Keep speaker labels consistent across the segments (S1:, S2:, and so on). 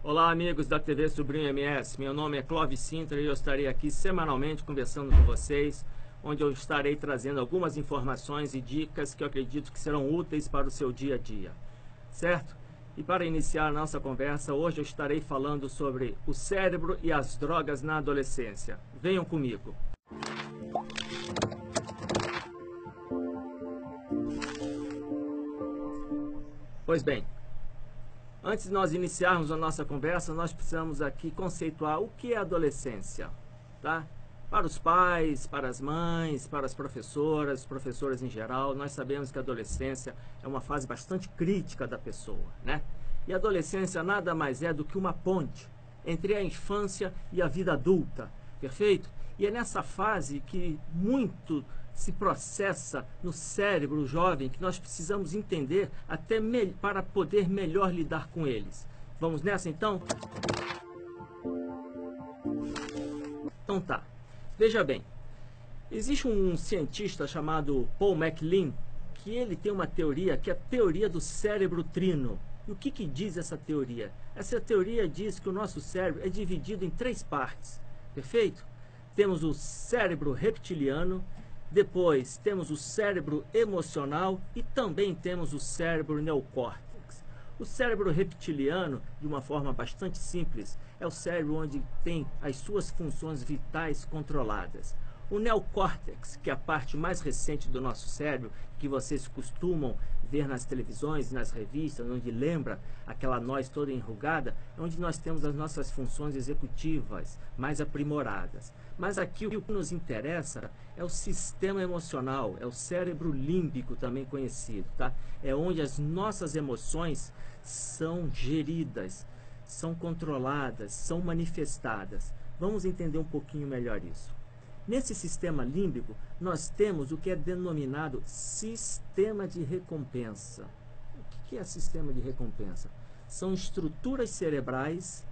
S1: Olá amigos da TV Sobrinho MS, meu nome é Clóvis Sintra e eu estarei aqui semanalmente conversando com vocês, onde eu estarei trazendo algumas informações e dicas que eu acredito que serão úteis para o seu dia a dia, certo? E para iniciar a nossa conversa, hoje eu estarei falando sobre o cérebro e as drogas na adolescência. Venham comigo! Pois bem, antes de nós iniciarmos a nossa conversa, nós precisamos aqui conceituar o que é adolescência, tá? Para os pais, para as mães, para as professoras em geral, nós sabemos que a adolescência é uma fase bastante crítica da pessoa, né? E a adolescência nada mais é do que uma ponte entre a infância e a vida adulta, perfeito? E é nessa fase que muito se processa no cérebro jovem que nós precisamos entender até para poder melhor lidar com eles. Vamos nessa então? Então tá. Veja bem, existe um cientista chamado Paul MacLean que ele tem uma teoria que é a teoria do cérebro trino. E o que diz essa teoria? Essa teoria diz que o nosso cérebro é dividido em 3 partes, perfeito? Temos o cérebro reptiliano, depois temos o cérebro emocional e também temos o cérebro neocórtex. O cérebro reptiliano, de uma forma bastante simples, é o cérebro onde tem as suas funções vitais controladas. O neocórtex, que é a parte mais recente do nosso cérebro, que vocês costumam ver nas televisões, nas revistas, onde lembra aquela noz toda enrugada, é onde nós temos as nossas funções executivas mais aprimoradas. Mas aqui o que nos interessa é o sistema emocional, é o cérebro límbico também conhecido, tá? É onde as nossas emoções são geridas, são controladas, são manifestadas. Vamos entender um pouquinho melhor isso. Nesse sistema límbico, nós temos o que é denominado sistema de recompensa. O que é sistema de recompensa? São estruturas cerebrais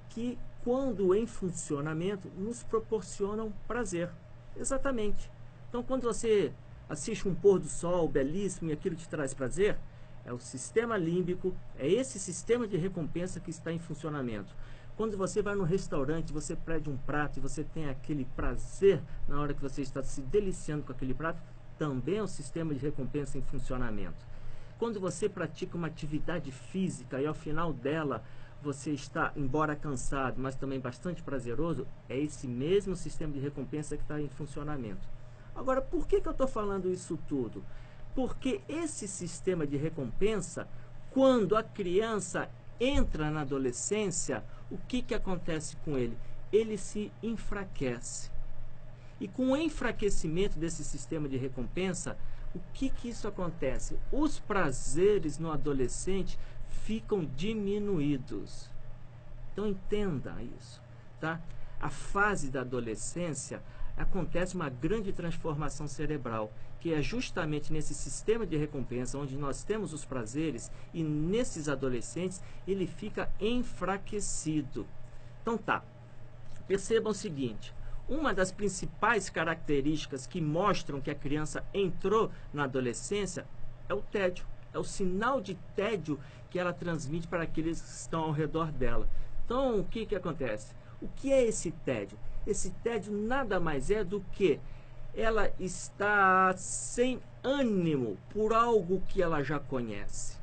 S1: que, quando em funcionamento, nos proporcionam prazer. Exatamente. Então, quando você assiste um pôr do sol belíssimo e aquilo te traz prazer, é o sistema límbico, é esse sistema de recompensa que está em funcionamento. Quando você vai no restaurante, você pede um prato e você tem aquele prazer na hora que você está se deliciando com aquele prato, também é um sistema de recompensa em funcionamento. Quando você pratica uma atividade física e ao final dela você está, embora cansado, mas também bastante prazeroso, é esse mesmo sistema de recompensa que está em funcionamento. Agora, por que eu estou falando isso tudo? Porque esse sistema de recompensa, quando a criança entra na adolescência, o que acontece com ele? Ele se enfraquece. E com o enfraquecimento desse sistema de recompensa, o que isso acontece? Os prazeres no adolescente ficam diminuídos. Então entenda isso, tá? A fase da adolescência acontece uma grande transformação cerebral, que é justamente nesse sistema de recompensa onde nós temos os prazeres, e nesses adolescentes ele fica enfraquecido. Então tá, percebam o seguinte, uma das principais características que mostram que a criança entrou na adolescência é o tédio, é o sinal de tédio que ela transmite para aqueles que estão ao redor dela. Então o que acontece? O que é esse tédio? Esse tédio nada mais é do que ela está sem ânimo por algo que ela já conhece.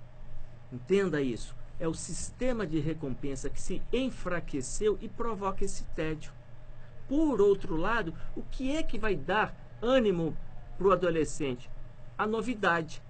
S1: Entenda isso. É o sistema de recompensa que se enfraqueceu e provoca esse tédio. Por outro lado, o que é que vai dar ânimo para o adolescente? A novidade.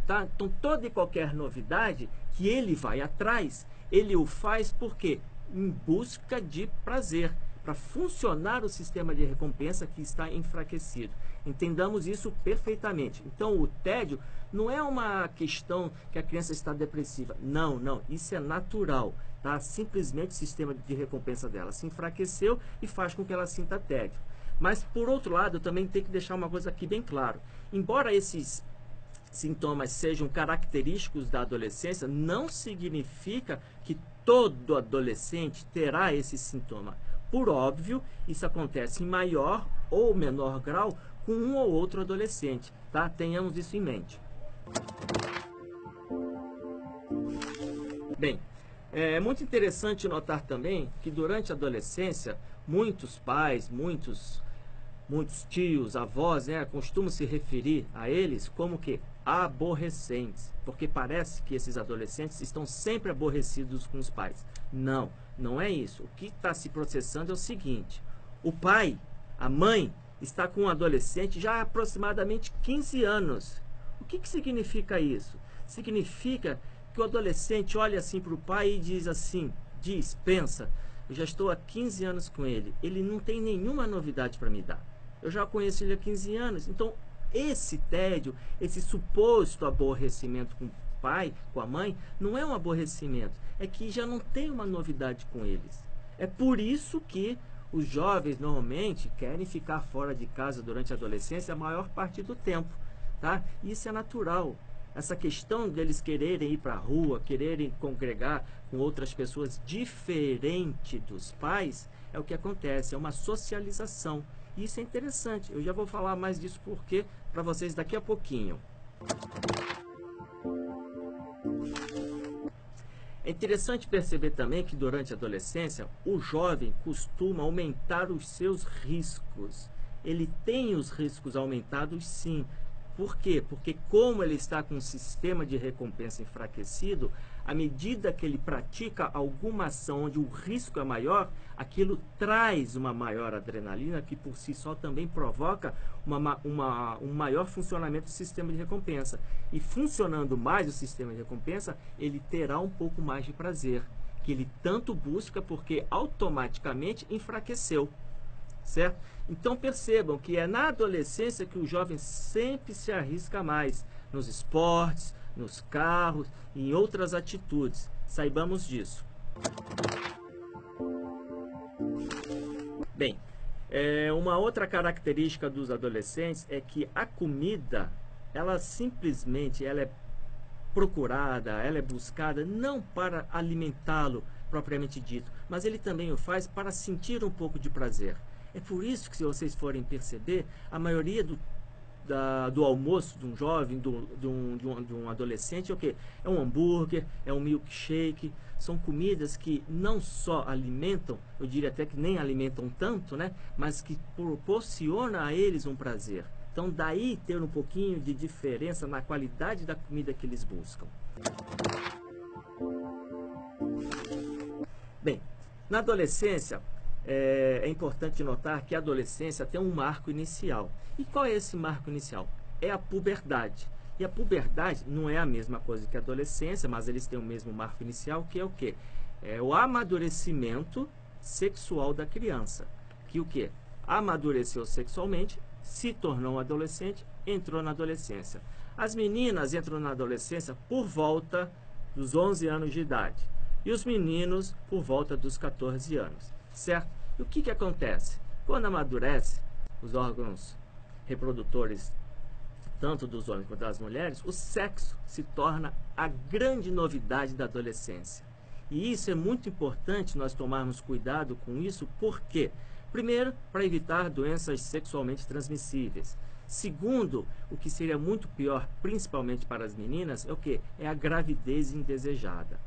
S1: Tá? Então, toda e qualquer novidade que ele vai atrás, ele o faz por quê? Em busca de prazer, para funcionar o sistema de recompensa que está enfraquecido. Entendamos isso perfeitamente. Então, o tédio não é uma questão que a criança está depressiva. Não, não. Isso é natural. Tá? Simplesmente o sistema de recompensa dela se enfraqueceu e faz com que ela sinta tédio. Mas, por outro lado, eu também tenho que deixar uma coisa aqui bem claro. Embora esses sintomas sejam característicos da adolescência, não significa que todo adolescente terá esse sintoma. Por óbvio, isso acontece em maior ou menor grau com um ou outro adolescente, tá? Tenhamos isso em mente. Bem, É muito interessante notar também que durante a adolescência, muitos pais, muitos tios, avós, né, costumam se referir a eles como que aborrecentes, porque parece que esses adolescentes estão sempre aborrecidos com os pais. Não, não é isso. O que está se processando é o seguinte: o pai, a mãe, está com um adolescente já há aproximadamente 15 anos. O que significa isso? Significa que o adolescente olha assim para o pai e diz assim, pensa, eu já estou há 15 anos com ele, ele não tem nenhuma novidade para me dar. Eu já conheço ele há 15 anos, então esse tédio, esse suposto aborrecimento com o pai, com a mãe, não é um aborrecimento, é que já não tem uma novidade com eles. É por isso que os jovens normalmente querem ficar fora de casa durante a adolescência a maior parte do tempo, tá? Isso é natural. Essa questão deles quererem ir para a rua, quererem congregar com outras pessoas diferente dos pais, é o que acontece, é uma socialização. E isso é interessante, eu já vou falar mais disso para vocês daqui a pouquinho. É interessante perceber também que durante a adolescência, o jovem costuma aumentar os seus riscos. Ele tem os riscos aumentados, sim. Por quê? Porque como ele está com um sistema de recompensa enfraquecido, à medida que ele pratica alguma ação onde o risco é maior, aquilo traz uma maior adrenalina, que por si só também provoca um maior funcionamento do sistema de recompensa. E funcionando mais o sistema de recompensa, ele terá um pouco mais de prazer, que ele tanto busca porque automaticamente enfraqueceu. Certo? Então percebam que é na adolescência que o jovem sempre se arrisca mais, nos esportes, nos carros e em outras atitudes. Saibamos disso. Bem, uma outra característica dos adolescentes é que a comida, ela é procurada, ela é buscada não para alimentá-lo propriamente dito, mas ele também o faz para sentir um pouco de prazer. É por isso que, se vocês forem perceber, a maioria do almoço de um jovem, de um adolescente, é o quê? É um hambúrguer, é um milkshake. São comidas que não só alimentam, eu diria até que nem alimentam tanto, né? Mas que proporciona a eles um prazer. Então, daí ter um pouquinho de diferença na qualidade da comida que eles buscam. Bem, na adolescência, é importante notar que a adolescência tem um marco inicial. E qual é esse marco inicial? É a puberdade. E a puberdade não é a mesma coisa que a adolescência, mas eles têm o mesmo marco inicial, que é o quê? É o amadurecimento sexual da criança. Que o quê? Amadureceu sexualmente, se tornou um adolescente, entrou na adolescência. As meninas entram na adolescência por volta dos 11 anos de idade. E os meninos por volta dos 14 anos. Certo? E o que acontece? Quando amadurece, os órgãos reprodutores, tanto dos homens quanto das mulheres, o sexo se torna a grande novidade da adolescência. E isso é muito importante nós tomarmos cuidado com isso, por quê? Primeiro, para evitar doenças sexualmente transmissíveis. Segundo, o que seria muito pior, principalmente para as meninas, é o quê? É a gravidez indesejada.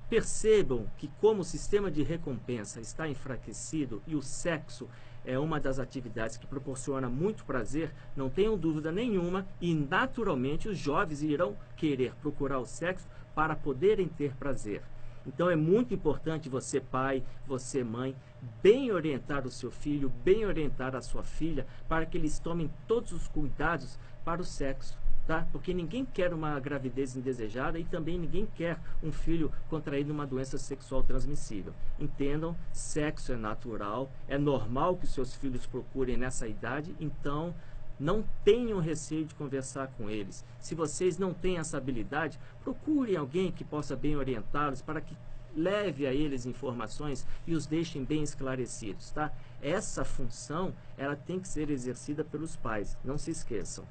S1: Percebam que, como o sistema de recompensa está enfraquecido e o sexo é uma das atividades que proporciona muito prazer, não tenham dúvida nenhuma, e naturalmente os jovens irão querer procurar o sexo para poderem ter prazer. Então é muito importante você, pai, você, mãe, bem orientar o seu filho, bem orientar a sua filha, para que eles tomem todos os cuidados para o sexo. Tá? Porque ninguém quer uma gravidez indesejada e também ninguém quer um filho contraindo uma doença sexual transmissível. Entendam, sexo é natural, é normal que os seus filhos procurem nessa idade, então não tenham receio de conversar com eles. Se vocês não têm essa habilidade, procurem alguém que possa bem orientá-los para que leve a eles informações e os deixem bem esclarecidos. Tá? Essa função, ela tem que ser exercida pelos pais, não se esqueçam.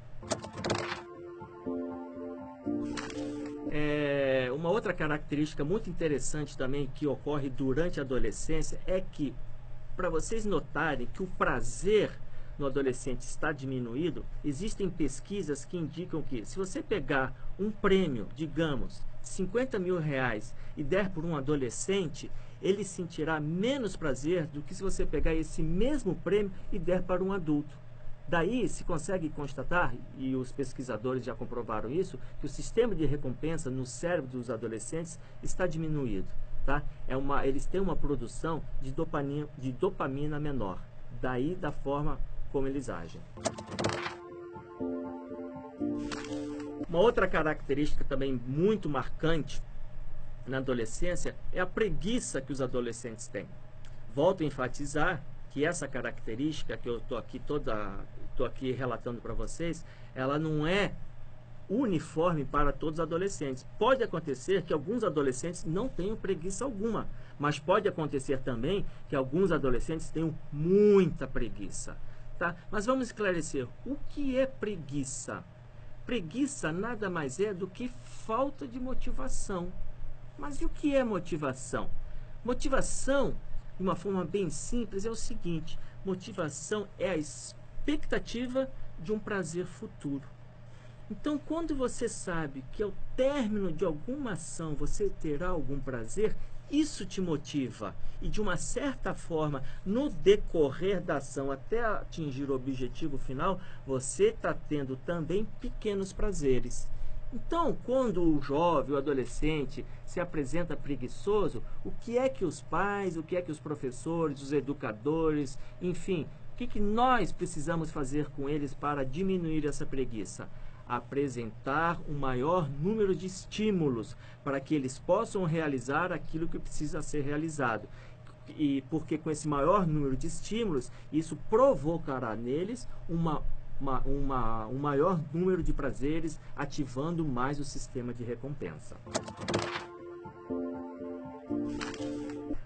S1: Uma outra característica muito interessante também que ocorre durante a adolescência é que, para vocês notarem que o prazer no adolescente está diminuído, existem pesquisas que indicam que, se você pegar um prêmio, digamos, R$ 50.000 e der por um adolescente, ele sentirá menos prazer do que se você pegar esse mesmo prêmio e der para um adulto. Daí se consegue constatar, e os pesquisadores já comprovaram isso, que o sistema de recompensa no cérebro dos adolescentes está diminuído. Tá? Eles têm uma produção de dopamina menor. Daí da forma como eles agem. Uma outra característica também muito marcante na adolescência é a preguiça que os adolescentes têm. Volto a enfatizar que essa característica que eu estou aqui relatando para vocês, ela não é uniforme para todos os adolescentes. Pode acontecer que alguns adolescentes não tenham preguiça alguma, mas pode acontecer também que alguns adolescentes tenham muita preguiça. Tá? Mas vamos esclarecer, o que é preguiça? Preguiça nada mais é do que falta de motivação. Mas e o que é motivação? Motivação, de uma forma bem simples, é o seguinte: motivação é a expectativa de um prazer futuro. Então, quando você sabe que ao término de alguma ação você terá algum prazer, isso te motiva. E de uma certa forma, no decorrer da ação até atingir o objetivo final, você está tendo também pequenos prazeres. Então, quando o jovem, o adolescente se apresenta preguiçoso, o que é que os pais, o que é que os professores, os educadores, enfim, o que nós precisamos fazer com eles para diminuir essa preguiça? Apresentar um maior número de estímulos para que eles possam realizar aquilo que precisa ser realizado. E porque com esse maior número de estímulos, isso provocará neles um maior número de prazeres, ativando mais o sistema de recompensa.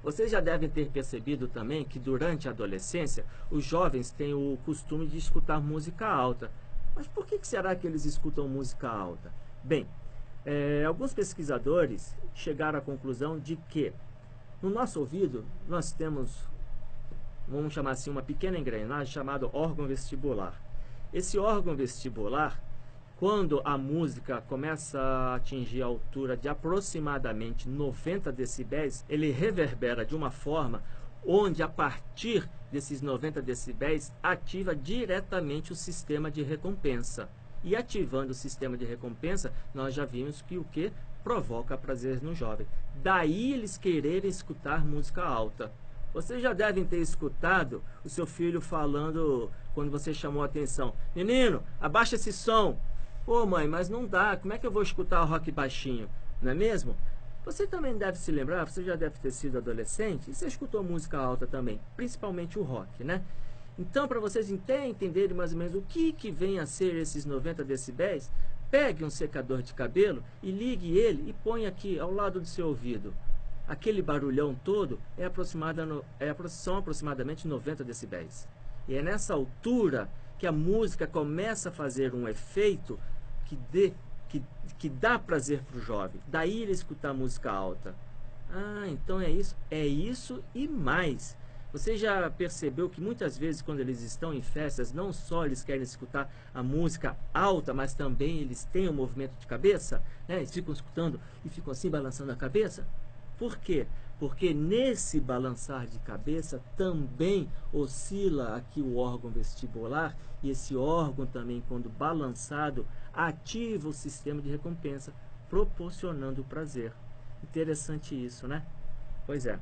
S1: Vocês já devem ter percebido também que durante a adolescência, os jovens têm o costume de escutar música alta. Mas por que será que eles escutam música alta? Bem, alguns pesquisadores chegaram à conclusão de que no nosso ouvido nós temos, vamos chamar assim, uma pequena engrenagem chamada órgão vestibular. Esse órgão vestibular, quando a música começa a atingir a altura de aproximadamente 90 decibéis, ele reverbera de uma forma onde a partir desses 90 decibéis ativa diretamente o sistema de recompensa. E ativando o sistema de recompensa, nós já vimos que o que provoca prazer no jovem. Daí eles quererem escutar música alta. Vocês já devem ter escutado o seu filho falando quando você chamou a atenção: menino, abaixa esse som. Pô, mãe, mas não dá, como é que eu vou escutar o rock baixinho? Não é mesmo? Você também deve se lembrar, você já deve ter sido adolescente e você escutou música alta também, principalmente o rock, né? Então, para vocês entenderem mais ou menos o que vem a ser esses 90 decibéis, pegue um secador de cabelo e ligue ele e põe aqui ao lado do seu ouvido. Aquele barulhão todo são aproximadamente 90 decibéis. E é nessa altura que a música começa a fazer um efeito que dá prazer para o jovem. Daí ele escutar música alta. Ah, então é isso. É isso e mais. Você já percebeu que muitas vezes quando eles estão em festas, não só eles querem escutar a música alta, mas também eles têm um movimento de cabeça, né? Eles ficam escutando e ficam assim balançando a cabeça. Por quê? Porque nesse balançar de cabeça também oscila aqui o órgão vestibular, e esse órgão também, quando balançado, ativa o sistema de recompensa, proporcionando o prazer. Interessante isso, né? Pois é.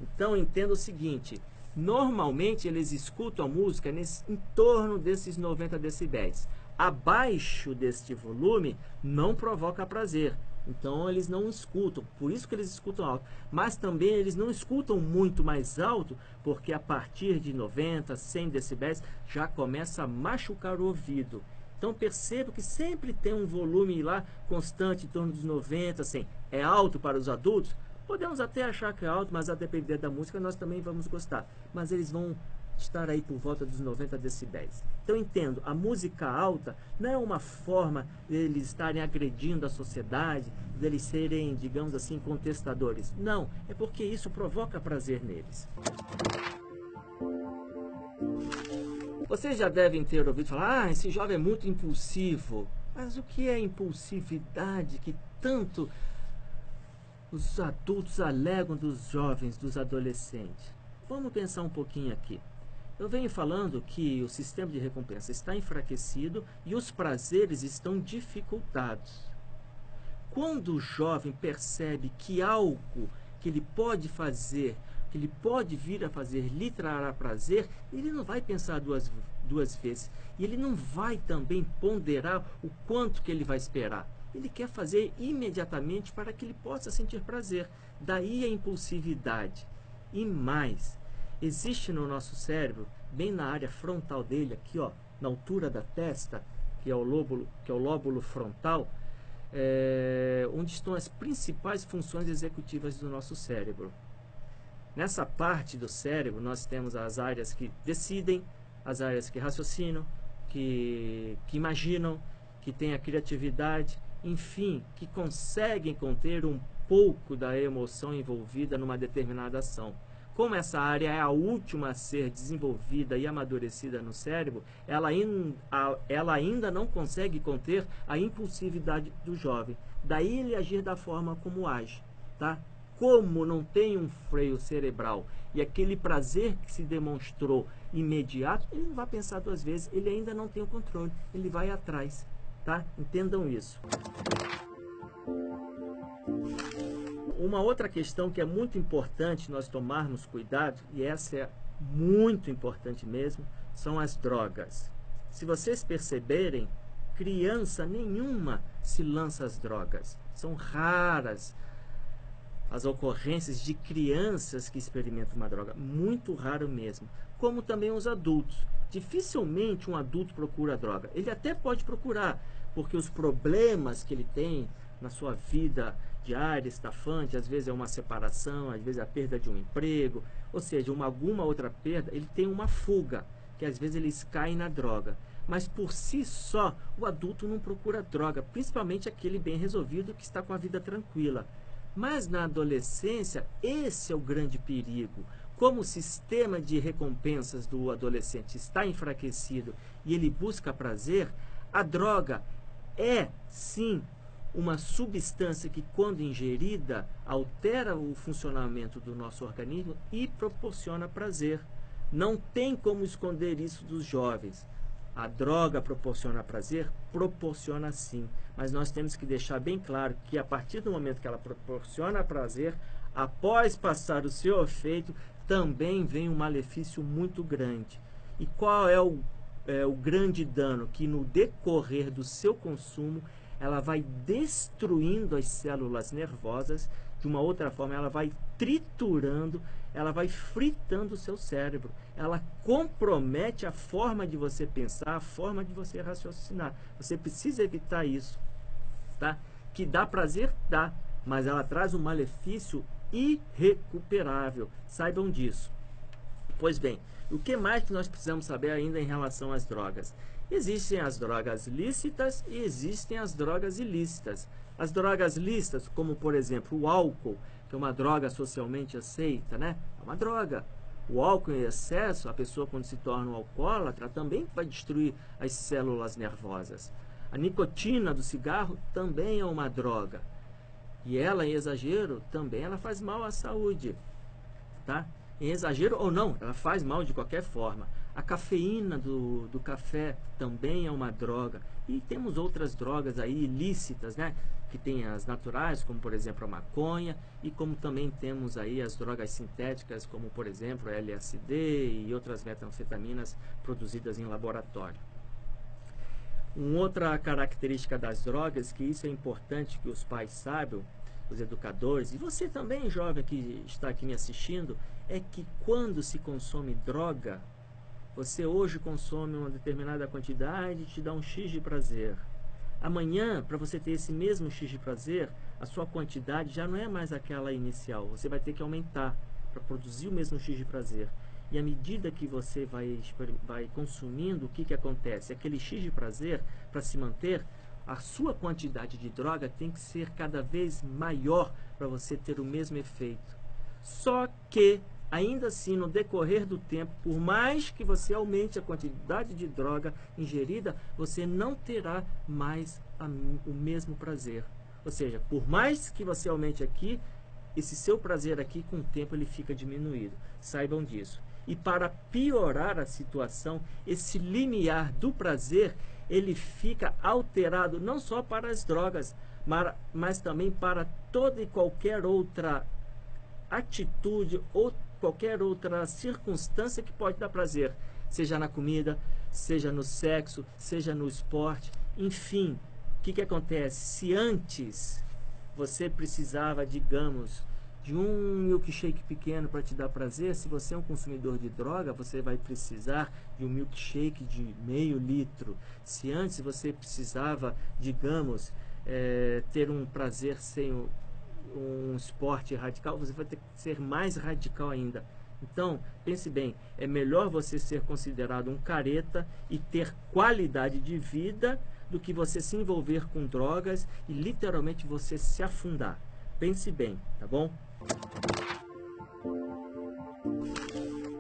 S1: Então entenda o seguinte: normalmente eles escutam a música em torno desses 90 decibéis. Abaixo deste volume não provoca prazer. Então eles não escutam, por isso que eles escutam alto. Mas também eles não escutam muito mais alto, porque a partir de 90, 100 decibéis já começa a machucar o ouvido. Então perceba que sempre tem um volume lá constante em torno dos 90, 100. É alto para os adultos? Podemos até achar que é alto, mas a depender da música nós também vamos gostar. Mas eles vão estar aí por volta dos 90 decibéis. Então entendo, a música alta não é uma forma deles estarem agredindo a sociedade, deles serem, digamos assim, contestadores. Não, é porque isso provoca prazer neles. Vocês já devem ter ouvido falar: ah, esse jovem é muito impulsivo. Mas o que é impulsividade que tanto os adultos alegam dos jovens, dos adolescentes? Vamos pensar um pouquinho aqui. Eu venho falando que o sistema de recompensa está enfraquecido e os prazeres estão dificultados. Quando o jovem percebe que algo que ele pode fazer, que ele pode vir a fazer, lhe trará prazer, ele não vai pensar duas vezes. E ele não vai também ponderar o quanto que ele vai esperar. Ele quer fazer imediatamente para que ele possa sentir prazer. Daí a impulsividade. E mais, existe no nosso cérebro, bem na área frontal dele, aqui ó, na altura da testa, que é o lóbulo frontal, onde estão as principais funções executivas do nosso cérebro. Nessa parte do cérebro nós temos as áreas que decidem, as áreas que raciocinam, que imaginam, que têm a criatividade, enfim, que conseguem conter um pouco da emoção envolvida numa determinada ação. Como essa área é a última a ser desenvolvida e amadurecida no cérebro, ela ainda não consegue conter a impulsividade do jovem. Daí ele agir da forma como age, tá? Como não tem um freio cerebral e aquele prazer que se demonstrou imediato, ele não vai pensar duas vezes, ele ainda não tem o controle, ele vai atrás, tá? Entendam isso. Uma outra questão que é muito importante nós tomarmos cuidado, e essa é muito importante mesmo, são as drogas. Se vocês perceberem, criança nenhuma se lança às drogas. São raras as ocorrências de crianças que experimentam uma droga, muito raro mesmo. Como também os adultos. Dificilmente um adulto procura droga. Ele até pode procurar, porque os problemas que ele tem na sua vida diária, estafante, às vezes é uma separação, às vezes é a perda de um emprego, ou seja, alguma outra perda, ele tem uma fuga, que às vezes eles caem na droga. Mas por si só, o adulto não procura droga, principalmente aquele bem resolvido que está com a vida tranquila. Mas na adolescência, esse é o grande perigo. Como o sistema de recompensas do adolescente está enfraquecido e ele busca prazer, a droga é, sim, uma substância que, quando ingerida, altera o funcionamento do nosso organismo e proporciona prazer. Não tem como esconder isso dos jovens. A droga proporciona prazer? Proporciona sim. Mas nós temos que deixar bem claro que, a partir do momento que ela proporciona prazer, após passar o seu efeito, também vem um malefício muito grande. E qual é o grande dano? Que no decorrer do seu consumo, ela vai destruindo as células nervosas. De uma outra forma, ela vai triturando, ela vai fritando o seu cérebro. Ela compromete a forma de você pensar, a forma de você raciocinar. Você precisa evitar isso, tá? Que dá prazer? Dá, mas ela traz um malefício irrecuperável. Saibam disso. Pois bem, o que mais que nós precisamos saber ainda em relação às drogas? Existem as drogas lícitas e existem as drogas ilícitas. As drogas lícitas, como por exemplo o álcool, que é uma droga socialmente aceita, né? É uma droga. O álcool em excesso, a pessoa quando se torna um alcoólatra, também vai destruir as células nervosas. A nicotina do cigarro também é uma droga. E ela, em exagero, também ela faz mal à saúde, tá? Em exagero ou não, ela faz mal de qualquer forma. A cafeína do café também é uma droga. E temos outras drogas aí ilícitas, né? Que tem as naturais, como por exemplo a maconha, e como também temos aí as drogas sintéticas, como por exemplo a LSD e outras metanfetaminas produzidas em laboratório. Uma outra característica das drogas, que isso é importante que os pais saibam, os educadores, e você também, jovem que está aqui me assistindo, é que quando se consome droga, você hoje consome uma determinada quantidade e te dá um X de prazer. Amanhã, para você ter esse mesmo X de prazer, a sua quantidade já não é mais aquela inicial. Você vai ter que aumentar para produzir o mesmo X de prazer. E à medida que você vai consumindo, o que acontece? Aquele X de prazer, para se manter, a sua quantidade de droga tem que ser cada vez maior para você ter o mesmo efeito. Só que, ainda assim, no decorrer do tempo, por mais que você aumente a quantidade de droga ingerida, você não terá mais o mesmo prazer. Ou seja, por mais que você aumente aqui, esse seu prazer aqui, com o tempo, ele fica diminuído. Saibam disso. E para piorar a situação, esse limiar do prazer, ele fica alterado não só para as drogas, mas também para toda e qualquer outra atitude ou qualquer outra circunstância que pode dar prazer, seja na comida, seja no sexo, seja no esporte, enfim. O que acontece? Se antes você precisava, digamos, de um milkshake pequeno para te dar prazer, se você é um consumidor de droga, você vai precisar de um milkshake de meio litro. Se antes você precisava, digamos, ter um prazer sem um esporte radical, você vai ter que ser mais radical ainda. Então, pense bem, é melhor você ser considerado um careta e ter qualidade de vida do que você se envolver com drogas e literalmente você se afundar. Pense bem, tá bom?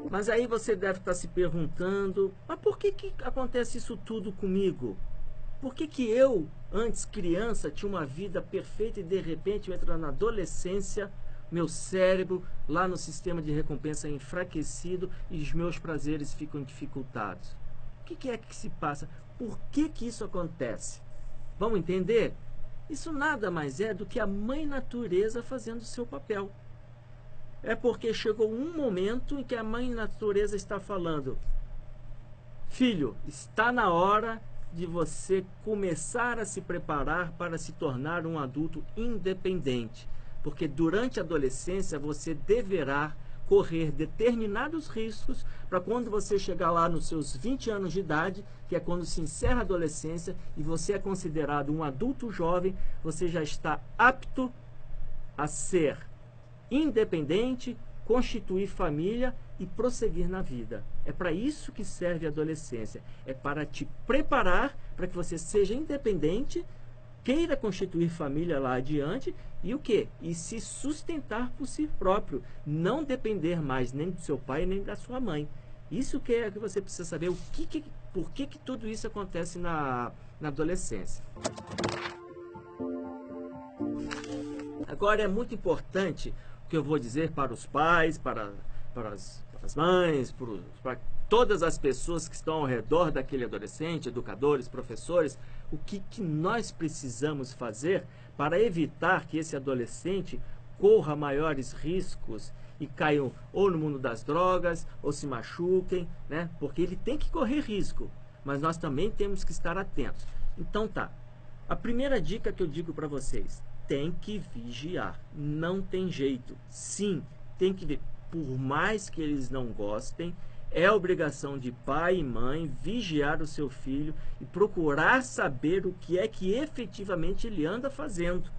S1: Mas aí você deve estar se perguntando, mas por que acontece isso tudo comigo? Por que eu, antes criança, tinha uma vida perfeita e de repente eu entro na adolescência, meu cérebro lá no sistema de recompensa é enfraquecido e os meus prazeres ficam dificultados? O que é que se passa? Por que isso acontece? Vamos entender? Isso nada mais é do que a mãe natureza fazendo o seu papel. É porque chegou um momento em que a mãe natureza está falando: filho, está na hora de você começar a se preparar para se tornar um adulto independente. Porque durante a adolescência você deverá correr determinados riscos para quando você chegar lá nos seus 20 anos de idade, que é quando se encerra a adolescência e você é considerado um adulto jovem, você já está apto a ser independente, constituir família e prosseguir na vida. É para isso que serve a adolescência. É para te preparar para que você seja independente, queira constituir família lá adiante e o quê? E se sustentar por si próprio. Não depender mais nem do seu pai nem da sua mãe. Isso que é que você precisa saber. Por que tudo isso acontece na adolescência. Agora é muito importante o que eu vou dizer para os pais, para as mães, para todas as pessoas que estão ao redor daquele adolescente, educadores, professores, o que nós precisamos fazer para evitar que esse adolescente corra maiores riscos e caiam ou no mundo das drogas, ou se machuquem, né? Porque ele tem que correr risco, mas nós também temos que estar atentos. Então tá, a primeira dica que eu digo para vocês, tem que vigiar, não tem jeito. Sim, tem que ver. Por mais que eles não gostem, é obrigação de pai e mãe vigiar o seu filho e procurar saber o que é que efetivamente ele anda fazendo.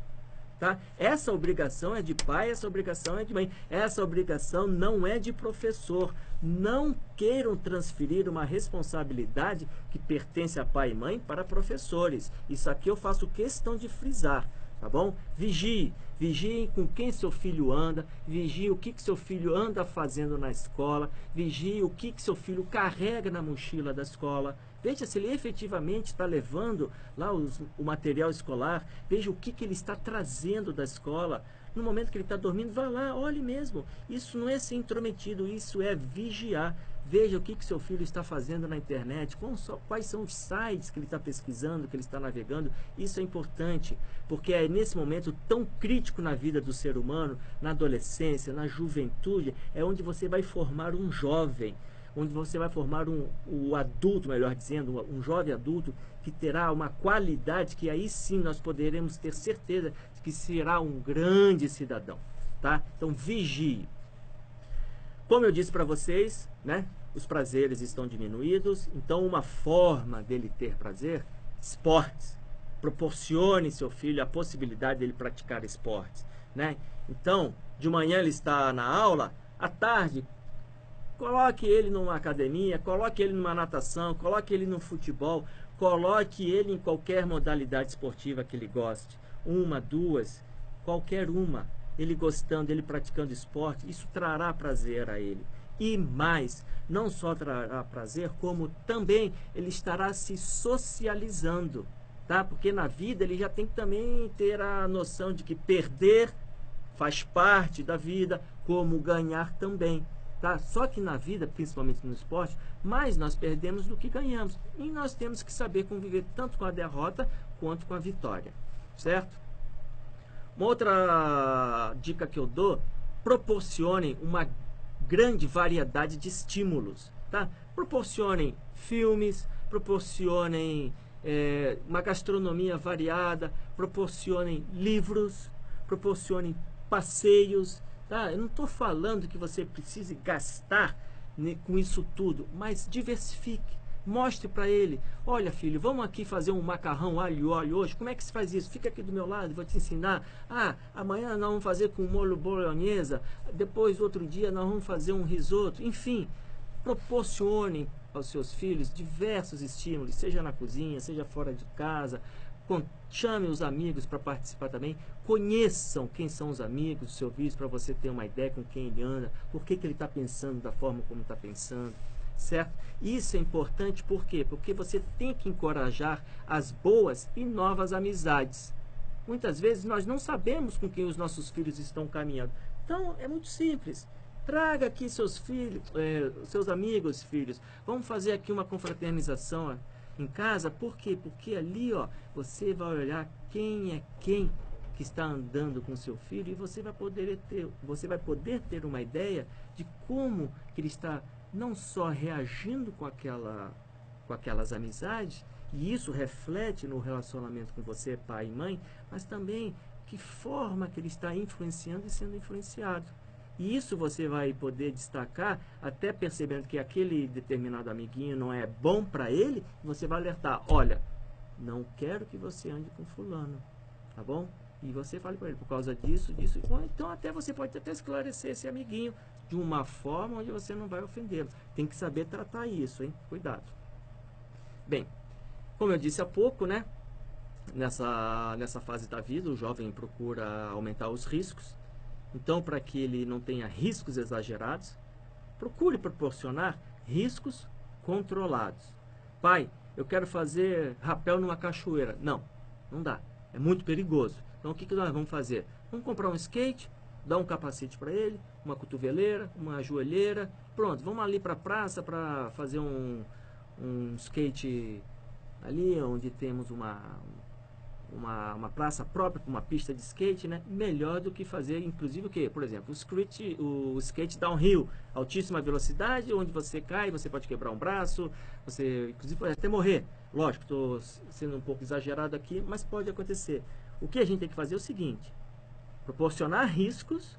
S1: Tá? Essa obrigação é de pai, essa obrigação é de mãe. Essa obrigação não é de professor. Não queiram transferir uma responsabilidade que pertence a pai e mãe para professores. Isso aqui eu faço questão de frisar. Tá bom? Vigie com quem seu filho anda, vigie o que seu filho anda fazendo na escola, vigie o que seu filho carrega na mochila da escola. Veja se ele efetivamente está levando lá o material escolar, veja o que ele está trazendo da escola. No momento que ele está dormindo, vá lá, olhe mesmo. Isso não é ser intrometido, isso é vigiar. Veja o que seu filho está fazendo na internet, quais são os sites que ele está pesquisando, que ele está navegando. Isso é importante, porque é nesse momento tão crítico na vida do ser humano, na adolescência, na juventude, é onde você vai formar um jovem, onde você vai formar um adulto, melhor dizendo, um jovem adulto que terá uma qualidade que aí sim nós poderemos ter certeza de que será um grande cidadão, tá? Então vigie. Como eu disse para vocês, né, os prazeres estão diminuídos, então uma forma dele ter prazer, esportes. Proporcione seu filho a possibilidade dele praticar esportes, né? Então, de manhã ele está na aula, à tarde, coloque ele numa academia, coloque ele numa natação, coloque ele no futebol, coloque ele em qualquer modalidade esportiva que ele goste. Uma, duas, qualquer uma. Ele gostando, ele praticando esporte, isso trará prazer a ele. E mais, não só trará prazer, como também ele estará se socializando, tá? Porque na vida ele já tem que também ter a noção de que perder faz parte da vida, como ganhar também. Tá? Só que na vida, principalmente no esporte, mais nós perdemos do que ganhamos. E nós temos que saber conviver tanto com a derrota quanto com a vitória. Certo? Uma outra dica que eu dou: proporcionem uma grande variedade de estímulos. Tá? Proporcionem filmes, proporcionem uma gastronomia variada, proporcionem livros, proporcionem passeios. Tá? Eu não estou falando que você precise gastar, né, com isso tudo, mas diversifique. Mostre para ele: olha, filho, vamos aqui fazer um macarrão alho e óleo hoje. Como é que se faz isso? Fica aqui do meu lado, vou te ensinar. Ah, amanhã nós vamos fazer com molho bolonhesa. Depois, outro dia, nós vamos fazer um risoto. Enfim, proporcione aos seus filhos diversos estímulos, seja na cozinha, seja fora de casa. Chame os amigos para participar também. Conheçam quem são os amigos do seu filho, para você ter uma ideia com quem ele anda, por que ele está pensando da forma como está pensando. Certo? Isso é importante, por quê? Porque você tem que encorajar as boas e novas amizades. Muitas vezes nós não sabemos com quem os nossos filhos estão caminhando. Então é muito simples. Traga aqui seus filhos, seus amigos, filhos. Vamos fazer aqui uma confraternização em casa. Por quê? Porque ali, ó, você vai olhar quem é quem que está andando com seu filho, e você vai poder ter uma ideia de como que ele está não só reagindo com aquelas amizades, e isso reflete no relacionamento com você, pai e mãe, mas também que forma que ele está influenciando e sendo influenciado. E isso você vai poder destacar, até percebendo que aquele determinado amiguinho não é bom para ele, você vai alertar: olha, não quero que você ande com fulano, tá bom? E você fale para ele: por causa disso, disso. Então até você pode até esclarecer esse amiguinho de uma forma onde você não vai ofendê-lo. Tem que saber tratar isso, hein? Cuidado. Bem, como eu disse há pouco, né? Nessa fase da vida, o jovem procura aumentar os riscos. Então, para que ele não tenha riscos exagerados, procure proporcionar riscos controlados. Pai, eu quero fazer rapel numa cachoeira. Não, não dá. É muito perigoso. Então, o que nós vamos fazer? Vamos comprar um skate, dar um capacete para ele, uma cotoveleira, uma joelheira. Pronto, vamos ali para a praça para fazer um skate ali, onde temos uma praça própria com uma pista de skate, né? Melhor do que fazer, inclusive, o que? Por exemplo, o skate downhill, altíssima velocidade, onde você cai, você pode quebrar um braço, você inclusive pode até morrer. Lógico, estou sendo um pouco exagerado aqui, mas pode acontecer. O que a gente tem que fazer é o seguinte: proporcionar riscos,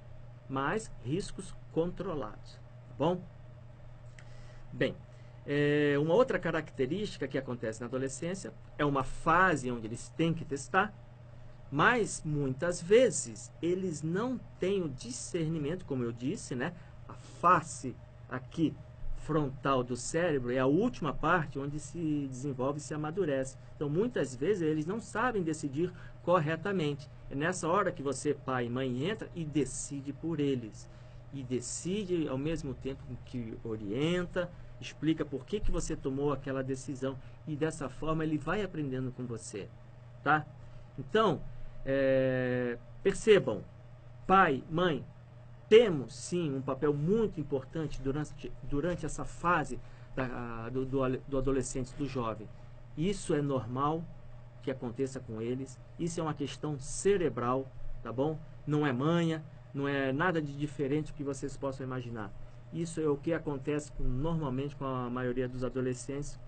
S1: mas riscos controlados, tá bom? Bem, uma outra característica que acontece na adolescência é uma fase onde eles têm que testar, mas muitas vezes eles não têm o discernimento, como eu disse, né? A face aqui frontal do cérebro é a última parte onde se desenvolve e se amadurece. Então, muitas vezes eles não sabem decidir corretamente. É nessa hora que você, pai e mãe, entra e decide por eles. E decide ao mesmo tempo que orienta, explica por que você tomou aquela decisão, e dessa forma ele vai aprendendo com você, tá? Então, percebam, pai, mãe, temos sim um papel muito importante durante essa fase do adolescente, do jovem. Isso é normal que aconteça com eles, isso é uma questão cerebral, tá bom? Não é manha, não é nada de diferente do que vocês possam imaginar. Isso é o que acontece normalmente com a maioria dos adolescentes,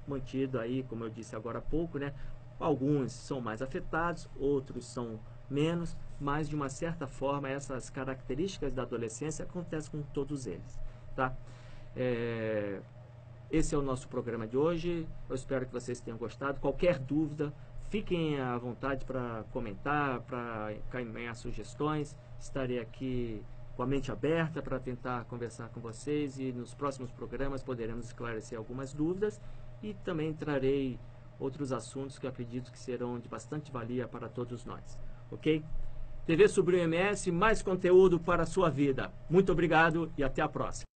S1: mantido aí, como eu disse agora há pouco, né? Alguns são mais afetados, outros são menos, mas de uma certa forma essas características da adolescência acontecem com todos eles, tá? Esse é o nosso programa de hoje. Eu espero que vocês tenham gostado. Qualquer dúvida, fiquem à vontade para comentar, para encaminhar sugestões. Estarei aqui com a mente aberta para tentar conversar com vocês, e nos próximos programas poderemos esclarecer algumas dúvidas, e também trarei outros assuntos que eu acredito que serão de bastante valia para todos nós, ok? TV Sobrinho MS, mais conteúdo para a sua vida. Muito obrigado e até a próxima.